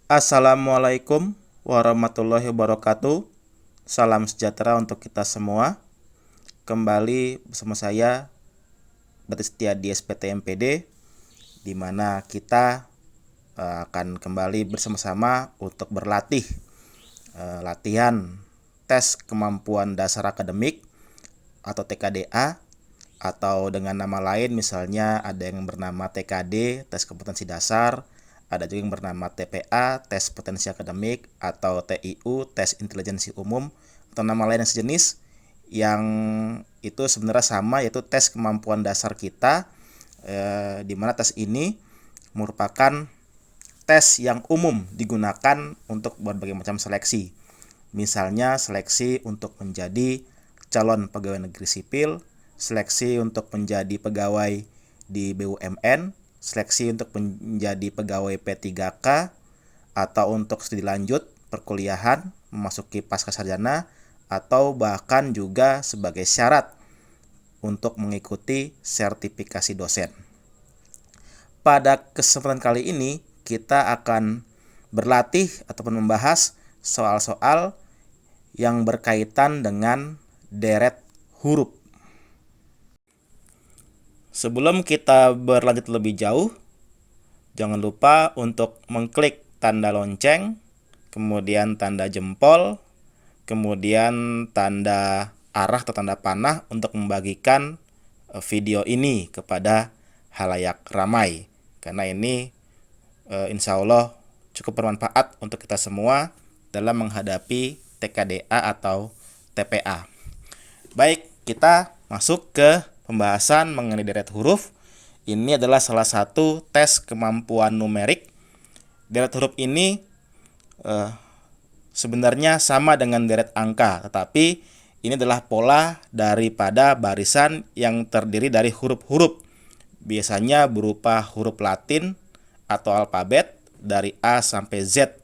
Assalamualaikum warahmatullahi wabarakatuh. Salam sejahtera untuk kita semua. Kembali bersama saya Berarti Setia di SPTMPD, di mana kita akan kembali bersama-sama untuk berlatih latihan tes kemampuan dasar akademik atau TKDA, atau dengan nama lain misalnya ada yang bernama TKD, tes kompetensi dasar, ada juga yang bernama TPA, tes potensi akademik, atau TIU, tes intelijensi umum, atau nama lain yang sejenis, yang itu sebenarnya sama, yaitu tes kemampuan dasar kita, di mana tes ini merupakan tes yang umum digunakan untuk berbagai macam seleksi. Misalnya seleksi untuk menjadi calon pegawai negeri sipil, seleksi untuk menjadi pegawai di BUMN, seleksi untuk menjadi pegawai P3K, atau untuk studi lanjut perkuliahan, memasuki pascasarjana, atau bahkan juga sebagai syarat untuk mengikuti sertifikasi dosen. Pada kesempatan kali ini kita akan berlatih ataupun membahas soal-soal yang berkaitan dengan deret huruf. Sebelum kita berlanjut lebih jauh, jangan lupa untuk mengklik tanda lonceng, kemudian tanda jempol, kemudian tanda arah atau tanda panah untuk membagikan video ini kepada halayak ramai. Karena ini insya Allah cukup bermanfaat untuk kita semua dalam menghadapi TKDA atau TPA. Baik, kita masuk ke pembahasan mengenai deret huruf. Ini adalah salah satu tes kemampuan numerik. Deret huruf ini sebenarnya sama dengan deret angka, tetapi ini adalah pola daripada barisan yang terdiri dari huruf-huruf. Biasanya berupa huruf Latin atau alfabet dari A sampai Z.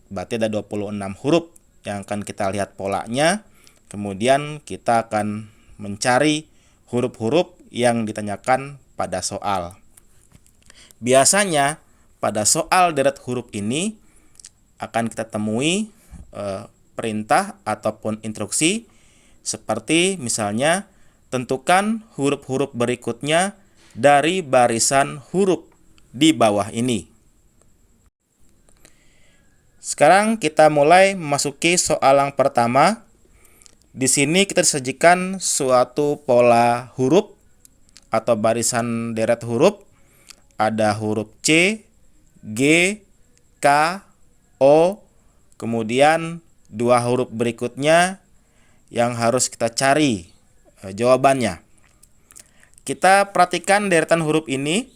Berarti ada 26 huruf yang akan kita lihat polanya. Kemudian kita akan mencari huruf-huruf yang ditanyakan pada soal. Biasanya pada soal deret huruf ini akan kita temui perintah ataupun instruksi seperti misalnya tentukan huruf-huruf berikutnya dari barisan huruf di bawah ini. Sekarang kita mulai memasuki soal yang pertama. Di sini kita disajikan suatu pola huruf atau barisan deret huruf. Ada huruf C, G, K, O, kemudian dua huruf berikutnya yang harus kita cari jawabannya. Kita perhatikan deretan huruf ini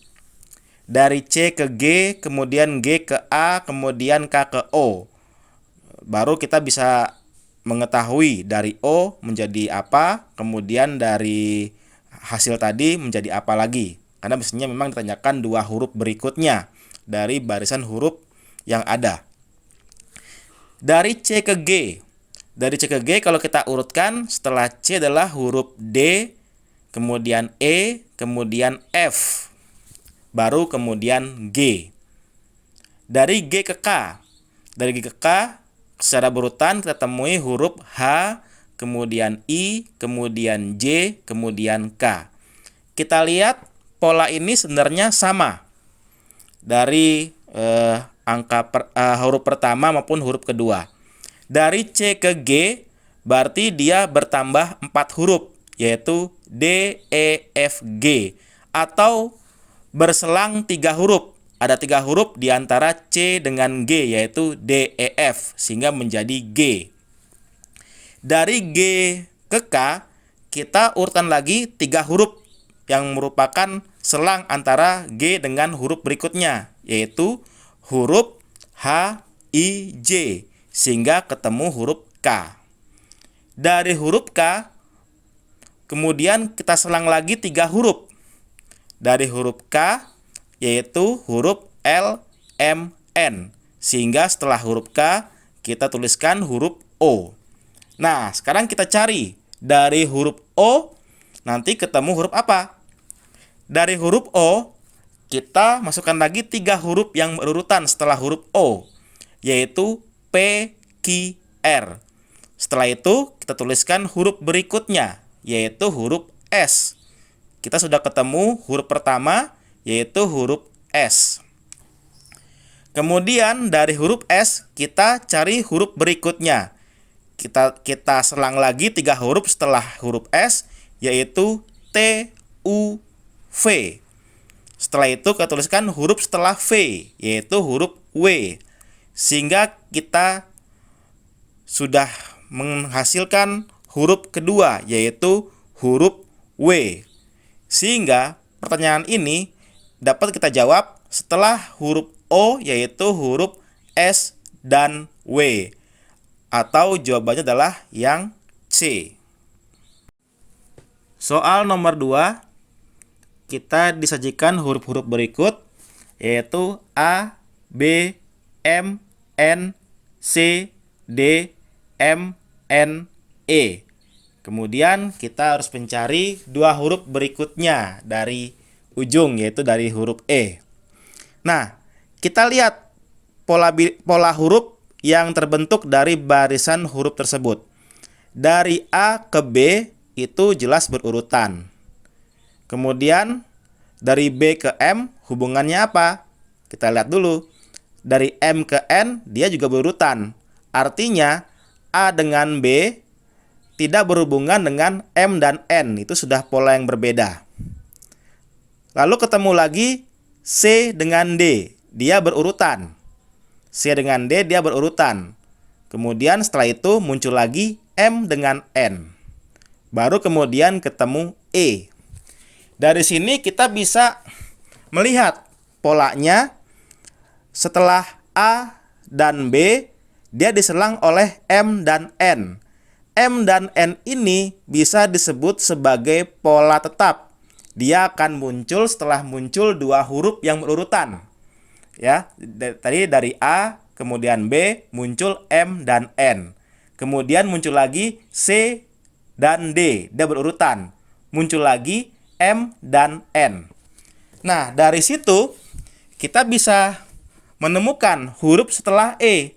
dari C ke G, kemudian G ke A, kemudian K ke O. Baru kita bisa mengetahui dari O menjadi apa, kemudian dari hasil tadi menjadi apa lagi. Karena biasanya memang ditanyakan dua huruf berikutnya dari barisan huruf yang ada. Dari C ke G. Dari C ke G kalau kita urutkan, setelah C adalah huruf D, kemudian E, kemudian F. Baru kemudian G. Dari G ke K. Dari G ke K secara berurutan kita temui huruf H, kemudian I, kemudian J, kemudian K. Kita lihat pola ini sebenarnya sama dari huruf pertama maupun huruf kedua. Dari C ke G berarti dia bertambah 4 huruf, yaitu D, E, F, G, atau berselang 3 huruf. Ada 3 huruf di antara C dengan G, yaitu D, E, F, sehingga menjadi G. Dari G ke K, kita urutkan lagi 3 huruf yang merupakan selang antara G dengan huruf berikutnya, yaitu huruf H, I, J, sehingga ketemu huruf K. Dari huruf K, kemudian kita selang lagi 3 huruf. Dari huruf K, yaitu huruf L, M, N. Sehingga setelah huruf K, kita tuliskan huruf O. Nah, sekarang kita cari dari huruf O, nanti ketemu huruf apa? Dari huruf O, kita masukkan lagi 3 huruf yang berurutan setelah huruf O. yaitu P, Q, R. Setelah itu kita tuliskan huruf berikutnya, yaitu huruf S. Kita sudah ketemu huruf pertama, yaitu huruf S. Kemudian dari huruf S kita cari huruf berikutnya. Kita selang lagi 3 huruf setelah huruf S, yaitu T, U, V. Setelah itu kita tuliskan huruf setelah V, yaitu huruf W. Sehingga kita sudah menghasilkan huruf kedua, yaitu huruf W. Sehingga pertanyaan ini dapat kita jawab setelah huruf O, yaitu huruf S dan W. Atau jawabannya adalah yang C. Soal nomor 2, kita disajikan huruf-huruf berikut, yaitu A, B, M, N, C, D, M, N, E. Kemudian kita harus mencari 2 huruf berikutnya dari ujung, yaitu dari huruf E. Nah, kita lihat pola huruf yang terbentuk dari barisan huruf tersebut. Dari A ke B itu jelas berurutan. Kemudian dari B ke M hubungannya apa? Kita lihat dulu. Dari M ke N dia juga berurutan. Artinya A dengan B tidak berhubungan dengan M dan N. Itu sudah pola yang berbeda. Lalu ketemu lagi C dengan D. Dia berurutan. C dengan D dia berurutan. Kemudian setelah itu muncul lagi M dengan N. Baru kemudian ketemu E. Dari sini kita bisa melihat polanya. Setelah A dan B, dia diselang oleh M dan N. M dan N ini bisa disebut sebagai pola tetap. Dia akan muncul setelah muncul 2 huruf yang berurutan. Ya, tadi dari A, kemudian B, muncul M dan N. Kemudian muncul lagi C dan D, dia berurutan. Muncul lagi M dan N. Nah, dari situ kita bisa menemukan huruf setelah E.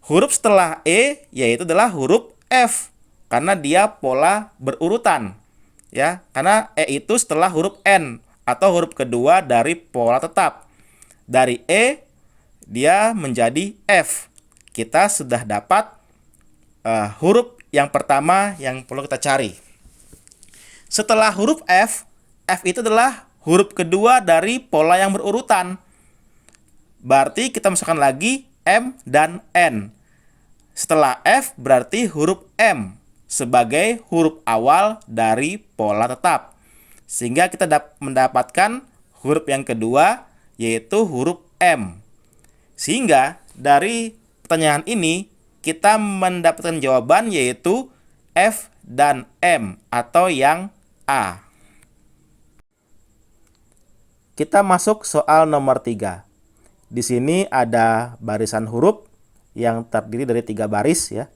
Huruf setelah E yaitu adalah huruf F, karena dia pola berurutan. Ya, karena E itu setelah huruf N atau huruf kedua dari pola tetap. Dari E dia menjadi F. Kita sudah dapat huruf yang pertama yang perlu kita cari. Setelah huruf F, F itu adalah huruf kedua dari pola yang berurutan. Berarti kita masukkan lagi M dan N. Setelah F berarti huruf M sebagai huruf awal dari pola tetap. Sehingga kita mendapatkan huruf yang kedua, yaitu huruf M. Sehingga dari pertanyaan ini kita mendapatkan jawaban, yaitu F dan M atau yang A. Kita masuk soal nomor 3. Di sini ada barisan huruf yang terdiri dari 3 baris ya.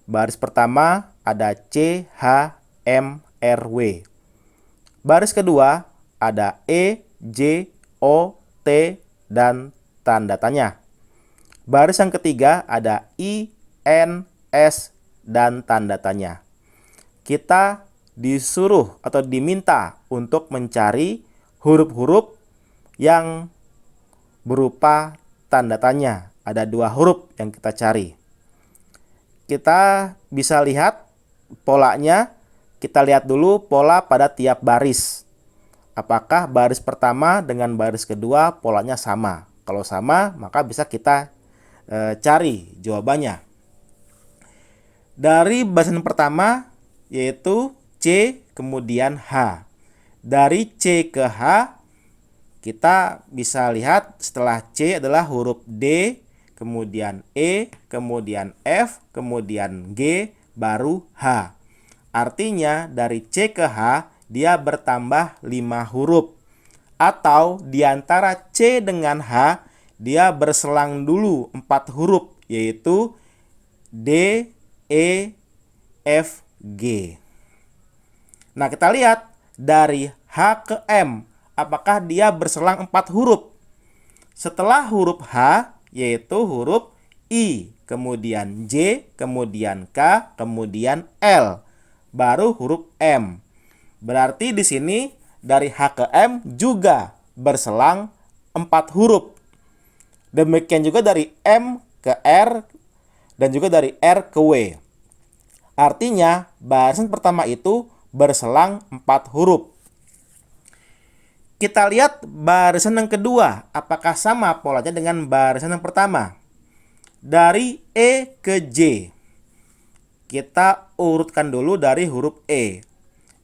Baris pertama ada C, H, M, R, W. Baris kedua ada E, J, O, T, dan tanda tanya. Baris yang ketiga ada I, N, S, dan tanda tanya. Kita disuruh atau diminta untuk mencari huruf-huruf yang berupa tanda tanya. Ada 2 huruf yang kita cari. Kita bisa lihat polanya. Kita lihat dulu pola pada tiap baris. Apakah baris pertama dengan baris kedua polanya sama? Kalau sama, maka bisa kita cari jawabannya. Dari barisan pertama yaitu C kemudian H. Dari C ke H kita bisa lihat setelah C adalah huruf D, kemudian E, kemudian F, kemudian G, baru H. Artinya dari C ke H dia bertambah 5 huruf. Atau di antara C dengan H dia berselang dulu 4 huruf, yaitu D, E, F, G. Nah, kita lihat dari H ke M, apakah dia berselang 4 huruf? Setelah huruf H, yaitu huruf I, kemudian J, kemudian K, kemudian L, baru huruf M. Berarti di sini dari H ke M juga berselang 4 huruf. Demikian juga dari M ke R dan juga dari R ke W. Artinya barisan pertama itu berselang 4 huruf. Kita lihat barisan yang kedua, apakah sama polanya dengan barisan yang pertama. Dari E ke J, kita urutkan dulu dari huruf E,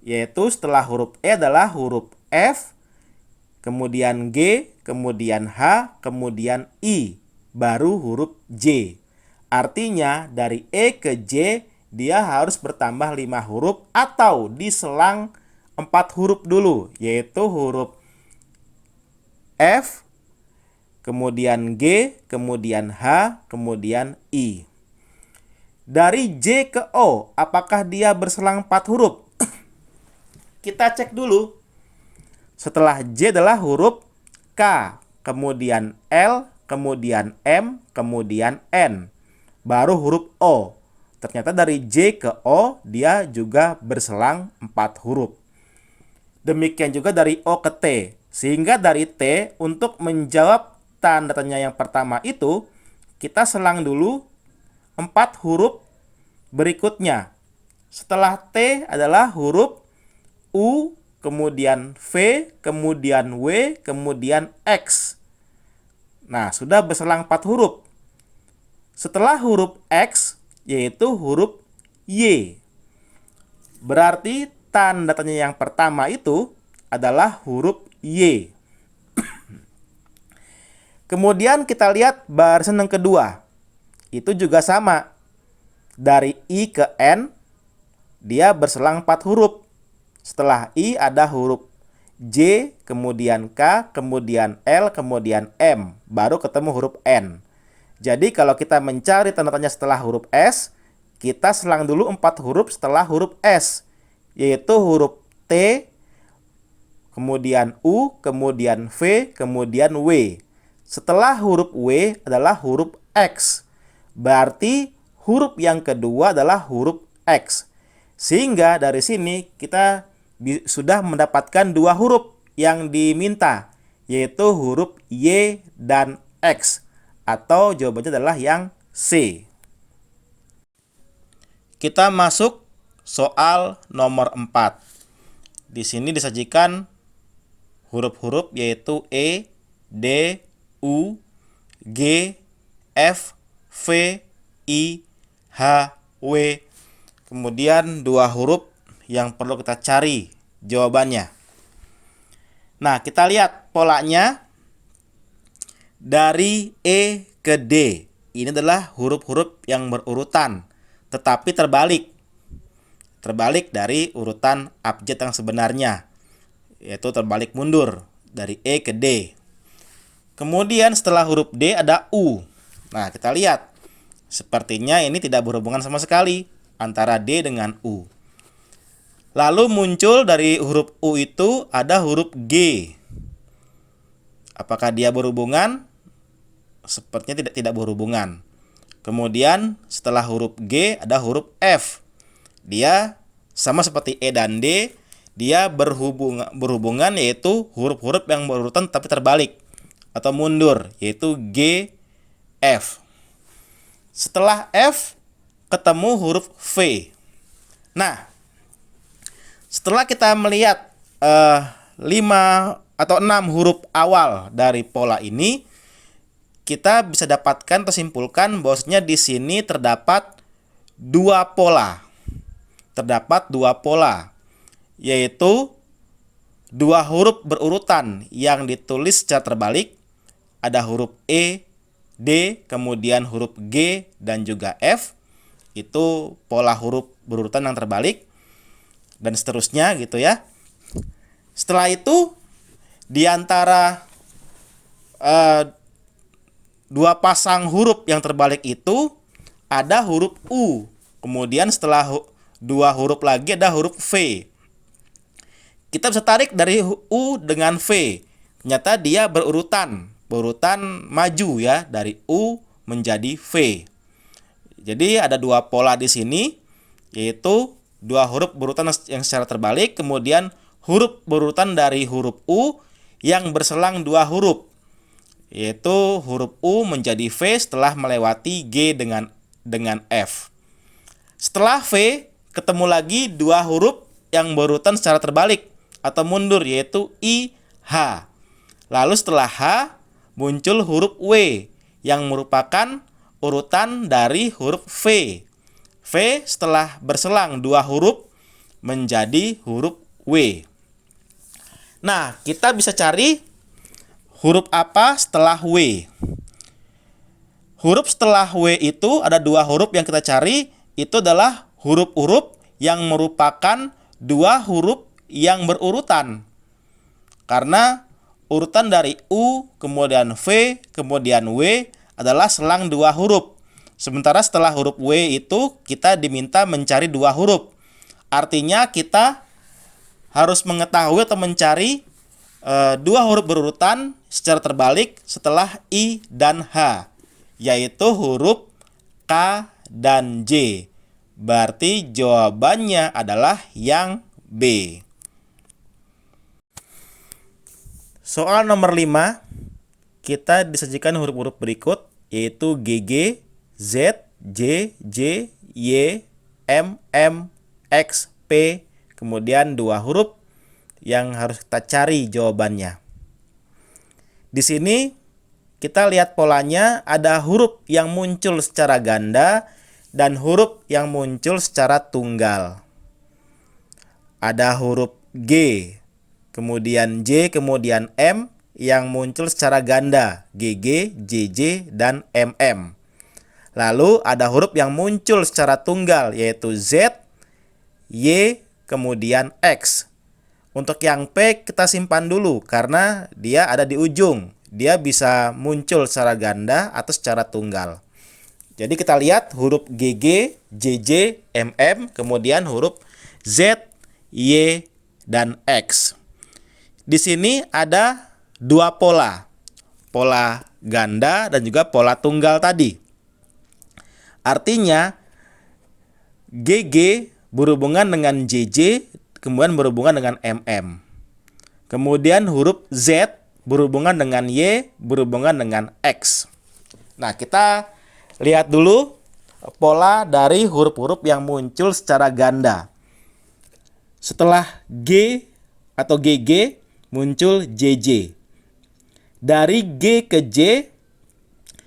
yaitu setelah huruf E adalah huruf F, kemudian G, kemudian H, kemudian I, baru huruf J. Artinya dari E ke J dia harus bertambah 5 huruf atau diselang 4 huruf dulu, yaitu huruf F, kemudian G, kemudian H, kemudian I. Dari J ke O, apakah dia berselang 4 huruf? Kita cek dulu. Setelah J adalah huruf K, kemudian L, kemudian M, kemudian N, baru huruf O. Ternyata dari J ke O dia juga berselang 4 huruf. Demikian juga dari O ke T. Sehingga dari T untuk menjawab tanda tanya yang pertama itu kita selang dulu 4 huruf berikutnya. Setelah T adalah huruf U, kemudian V, kemudian W, kemudian X. Nah, sudah berselang 4 huruf. Setelah huruf X yaitu huruf Y. Berarti tanda tanya yang pertama itu adalah huruf Y. Kemudian kita lihat barisan yang kedua. Itu juga sama. Dari I ke N, dia berselang 4 huruf. Setelah I ada huruf J, kemudian K, kemudian L, kemudian M. Baru ketemu huruf N. Jadi kalau kita mencari tanda tanya setelah huruf S, kita selang dulu 4 huruf setelah huruf S. Yaitu huruf T, kemudian U, kemudian V, kemudian W. Setelah huruf W adalah huruf X. Berarti huruf yang kedua adalah huruf X. Sehingga dari sini kita sudah mendapatkan 2 huruf yang diminta, yaitu huruf Y dan X. Atau jawabannya adalah yang C. Kita masuk soal nomor 4. Di sini disajikan huruf-huruf yaitu E, D, U, G, F, V, I, H, W. Kemudian 2 huruf yang perlu kita cari jawabannya. Nah, kita lihat polanya. Dari E ke D, ini adalah huruf-huruf yang berurutan, tetapi terbalik. Terbalik dari urutan abjad yang sebenarnya, yaitu terbalik mundur dari E ke D. Kemudian setelah huruf D ada U. Nah, kita lihat. Sepertinya ini tidak berhubungan sama sekali antara D dengan U. Lalu muncul dari huruf U itu ada huruf G. Apakah dia berhubungan? Sepertinya tidak berhubungan. Kemudian setelah huruf G ada huruf F. Dia sama seperti E dan D, dia berhubungan yaitu huruf-huruf yang berurutan tapi terbalik atau mundur, yaitu G, F. Setelah F ketemu huruf V. Nah, setelah kita melihat 5 atau 6 huruf awal dari pola ini, kita bisa dapatkan atau simpulkan bahwasanya di sini terdapat 2 pola. Terdapat 2 pola, yaitu 2 huruf berurutan yang ditulis secara terbalik. Ada huruf E, D, kemudian huruf G dan juga F. Itu pola huruf berurutan yang terbalik. Dan seterusnya gitu ya. Setelah itu di antara 2 pasang huruf yang terbalik itu ada huruf U. Kemudian setelah 2 huruf lagi ada huruf V. Kita bisa tarik dari U dengan V. Ternyata dia berurutan berurutan maju ya, dari U menjadi V. Jadi ada dua pola di sini, yaitu dua huruf berurutan yang secara terbalik, kemudian huruf berurutan dari huruf U yang berselang dua huruf, yaitu huruf U menjadi V setelah melewati G dengan F. Setelah V, ketemu lagi dua huruf yang berurutan secara terbalik atau mundur, yaitu I, H. Lalu setelah H, muncul huruf W yang merupakan urutan dari huruf V. V setelah berselang dua huruf menjadi huruf W. Nah, kita bisa cari huruf apa setelah W. Huruf setelah W itu ada dua huruf yang kita cari, itu adalah huruf-huruf yang merupakan dua huruf yang berurutan. Karena urutan dari U, kemudian V, kemudian W adalah selang dua huruf. Sementara setelah huruf W itu kita diminta mencari dua huruf. Artinya kita harus mengetahui atau mencari dua huruf berurutan secara terbalik setelah I dan H, yaitu huruf K dan J. Berarti jawabannya adalah yang B. Soal nomor 5, kita disajikan huruf-huruf berikut, yaitu GG, Z, J, J, Y, M, M, X, P, kemudian dua huruf yang harus kita cari jawabannya. Di sini kita lihat polanya, ada huruf yang muncul secara ganda dan huruf yang muncul secara tunggal. Ada huruf G, kemudian J, kemudian M yang muncul secara ganda, GG, JJ, dan MM. Lalu ada huruf yang muncul secara tunggal, yaitu Z, Y, kemudian X. Untuk yang P kita simpan dulu karena dia ada di ujung. Dia bisa muncul secara ganda atau secara tunggal. Jadi kita lihat huruf GG, JJ, MM, kemudian huruf Z, Y, dan X. Di sini ada dua pola. Pola ganda dan juga pola tunggal tadi. Artinya GG berhubungan dengan JJ, kemudian berhubungan dengan MM. Kemudian huruf Z berhubungan dengan Y, berhubungan dengan X. Nah, kita lihat dulu pola dari huruf-huruf yang muncul secara ganda. Setelah G atau GG muncul JJ. Dari G ke J,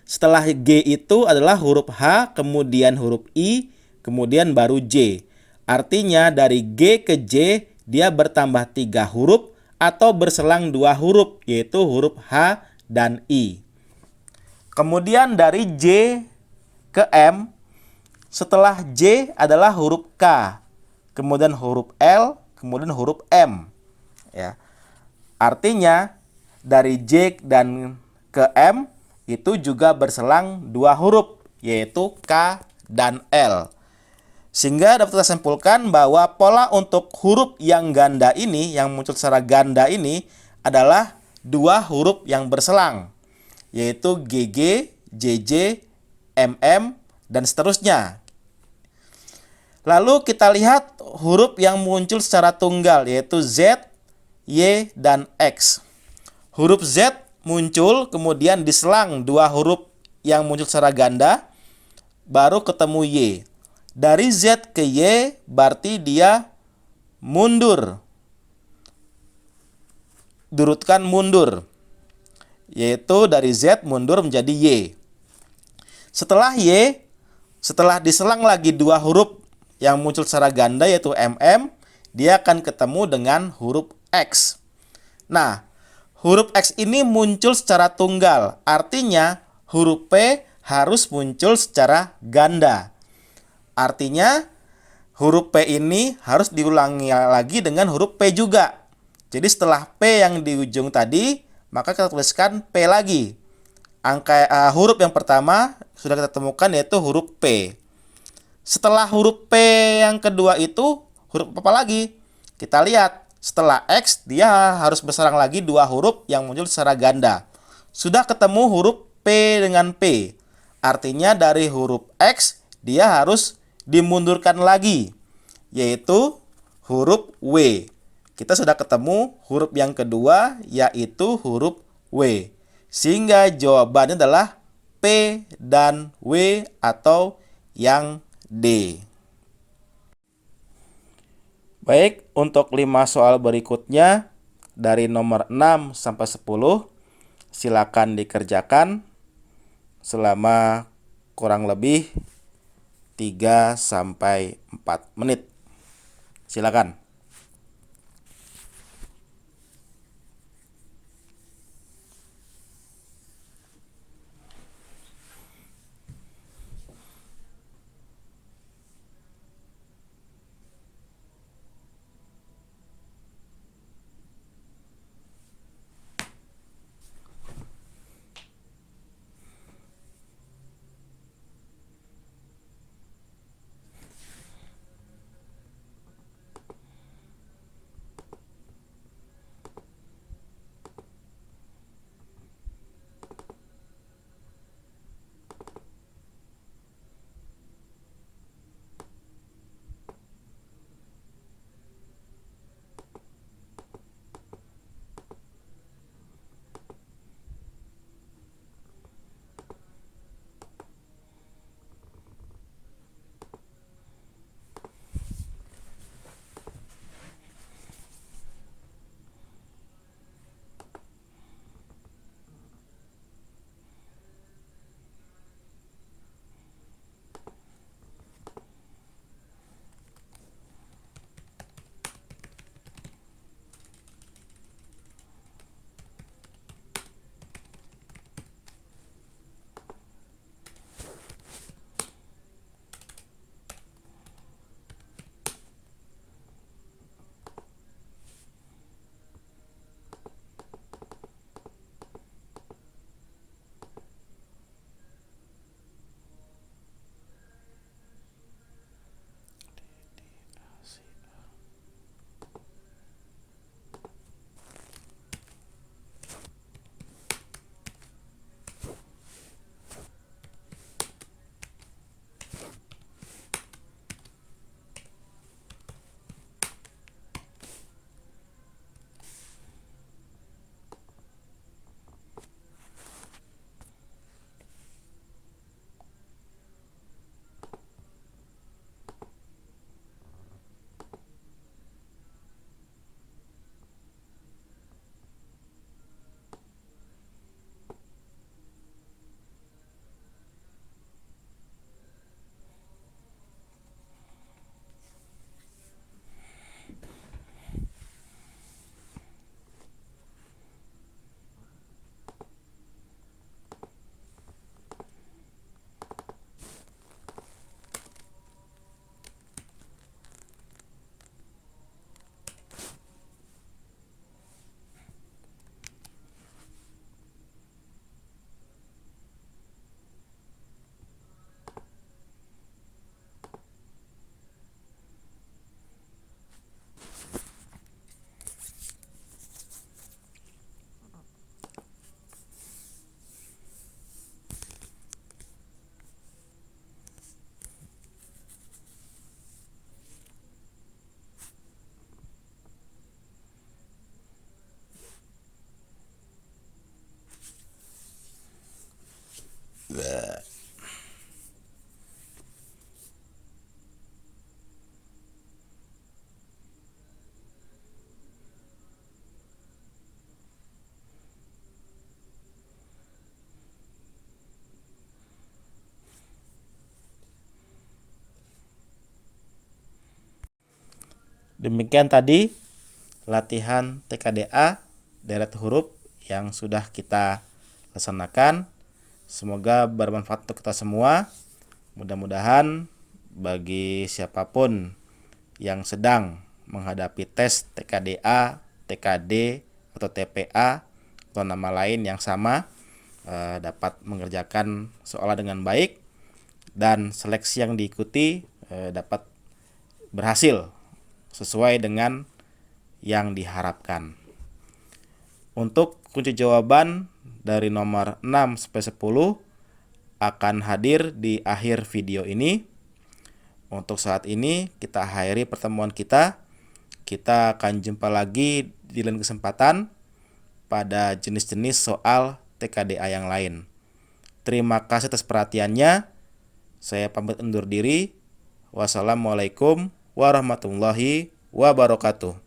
setelah G itu adalah huruf H, kemudian huruf I, kemudian baru J. Artinya dari G ke J dia bertambah 3 huruf atau berselang 2 huruf, yaitu huruf H dan I. Kemudian dari J ke M, setelah J adalah huruf K, kemudian huruf L, kemudian huruf M. Ya. Artinya dari J dan ke M itu juga berselang 2 huruf, yaitu K dan L. Sehingga dapat kita simpulkan bahwa pola untuk huruf yang ganda ini, yang muncul secara ganda ini adalah 2 huruf yang berselang, yaitu GG, JJ, MM, dan seterusnya. Lalu kita lihat huruf yang muncul secara tunggal, yaitu Z, Y, dan X. Huruf Z muncul, kemudian diselang 2 huruf yang muncul secara ganda, baru ketemu Y. Dari Z ke Y berarti dia mundur. Diurutkan mundur. Yaitu dari Z mundur menjadi Y. Setelah Y, setelah diselang lagi 2 huruf yang muncul secara ganda yaitu MM, dia akan ketemu dengan huruf X. Nah, huruf X ini muncul secara tunggal. Artinya huruf P harus muncul secara ganda. Artinya huruf P ini harus diulangi lagi dengan huruf P juga. Jadi setelah P yang di ujung tadi, maka kita tuliskan P lagi. Huruf yang pertama sudah kita temukan yaitu huruf P. Setelah huruf P yang kedua itu huruf apa lagi? Kita lihat setelah X dia harus berserang lagi 2 huruf yang muncul secara ganda. sudah ketemu huruf P dengan P. Artinya dari huruf X dia harus dimundurkan lagi, yaitu huruf W. Kita sudah ketemu huruf yang kedua, yaitu huruf W. Sehingga jawabannya adalah P dan W atau yang D. Baik, untuk 5 soal berikutnya dari nomor 6 sampai 10 silakan dikerjakan selama kurang lebih 3 sampai 4 menit. Silakan. Demikian tadi latihan TKDA deret huruf yang sudah kita laksanakan. Semoga bermanfaat untuk kita semua. Mudah-mudahan bagi siapapun yang sedang menghadapi tes TKDA, TKD, atau TPA atau nama lain yang sama dapat mengerjakan soal dengan baik dan seleksi yang diikuti dapat berhasil sesuai dengan yang diharapkan. Untuk kunci jawaban dari nomor 6 sampai 10 akan hadir di akhir video ini. Untuk saat ini kita akhiri pertemuan kita. Kita akan jumpa lagi di lain kesempatan pada jenis-jenis soal TKDA yang lain. Terima kasih atas perhatiannya. Saya pamit undur diri. Wassalamualaikum warahmatullahi wabarakatuh.